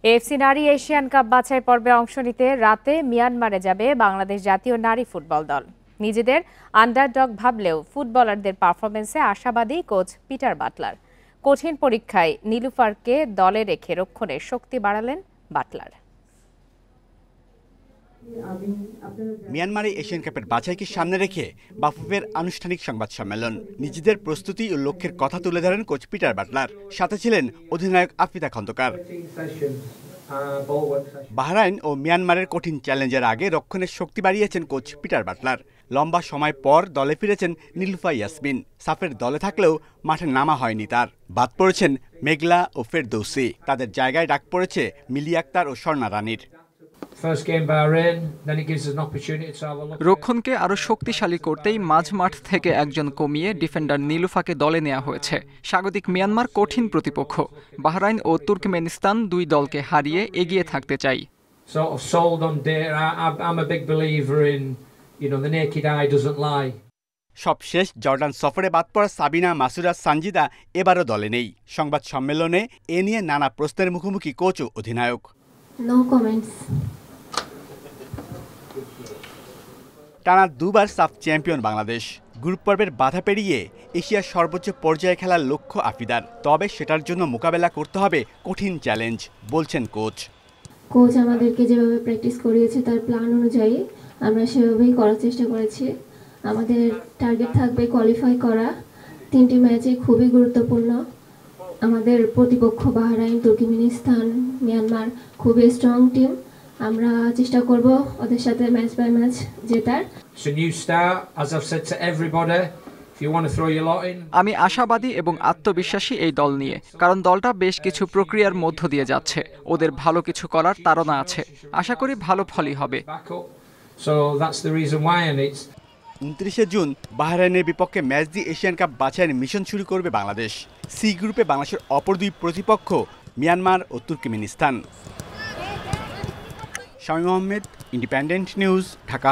AFC নারী Asian cup বাছাই পর্বে অংশ নিতে রাতে মিয়ানমারে যাবে বাংলাদেশ জাতীয় নারী ফুটবল দল। নিজেদের আন্ডারডগ ভাবলেও ফুটবলারদের পারফরমেন্সে আশাবাদী কোচ পিটার বাটলার। কঠিন পরীক্ষায় নীলুফারকে দলে রেখে রক্ষণের শক্তি বাড়ালেন বাটলার। মিয়ানমারে এশিয়ান কাপের বাছাইকে সামনে রেখে বাফুফের আনুষ্ঠানিক সংবাদ সম্মেলন। নিজেদের প্রস্তুতি ও লক্ষ্যের কথা তুলে ধরেন কোচ পিটার বাটলার। সাথে ছিলেন অধিনায়ক আফিদা খন্দকার। বাহরাইন ও মিয়ানমারের কঠিন চ্যালেঞ্জের আগে রক্ষণের শক্তি বাড়িয়েছেন কোচ পিটার বাটলার। লম্বা সময় পর দলে ফিরেছেন নীলুফা ইয়াসমিন। সাফের দলে থাকলেও মাঠে নামা হয়নি তার। বাদ পড়েছেন মেঘলা ও ফেরদৌসি। তাদের জায়গায় ডাক পড়েছে মিলি আক্তার ও স্বর্ণা রানীর। রক্ষণকে আরো শক্তিশালী করতেই মাঝ মাঠ থেকে একজন কমিয়ে ডিফেন্ডার নীলুফাকে দলে নেওয়া হয়েছে। স্বাগতিক মিয়ানমার কঠিন প্রতিপক্ষ। বাহরাইন ও তুর্কমেনিস্তান দুই দলকে হারিয়ে এগিয়ে থাকতে চাই। সবশেষ জর্ডান সফরে বাদ পড়া সাবিনা, মাসুরা, সানজিদা এবারও দলে নেই। সংবাদ সম্মেলনে এ নিয়ে নানা প্রশ্নের মুখোমুখি কোচ ও অধিনায়ক। No comments. টানা দুবার সাফ চ্যাম্পিয়ন বাংলাদেশ। গ্রুপ পর্বের বাধা পেরিয়ে এশিয়ার সর্বোচ্চ পর্যায়ে খেলার লক্ষ্য আফিদার। তবে সেটার জন্য মোকাবেলা করতে হবে কঠিন চ্যালেঞ্জ, বলছেন কোচ। কোচ আমাদেরকে যেভাবে প্র্যাকটিস করিয়েছে তার প্ল্যান অনুযায়ী আমরা সেভাবেই করার চেষ্টা করেছি। আমাদের টার্গেট থাকবে কোয়ালিফাই করা। 3টি ম্যাচে খুবই গুরুত্বপূর্ণ। আমাদের প্রতিপক্ষ বাহরাইন, তুর্কমেনিস্তান, মিয়ানমার খুবই স্ট্রং টিম। আমরা চেষ্টা করব ওদের সাথে ম্যাচ বাই ম্যাচ জেতার। আমি আশাবাদী এবং আত্মবিশ্বাসী এই দল নিয়ে, কারণ দলটা বেশ কিছু প্রক্রিয়ার মধ্য দিয়ে যাচ্ছে। ওদের ভালো কিছু করার তাড়না আছে। আশা করি ভালো ফলই হবে। 29 জুন বাহরাইনের বিপক্ষে ম্যাচ দিয়ে এশিয়ান কাপ বাছাইয়ের মিশন শুরু করবে বাংলাদেশ। সি গ্রুপে বাংলাদেশের অপর দুই প্রতিপক্ষ মিয়ানমার ও Turkmenistan. Shamim Ahmed, Independent News, Dhaka.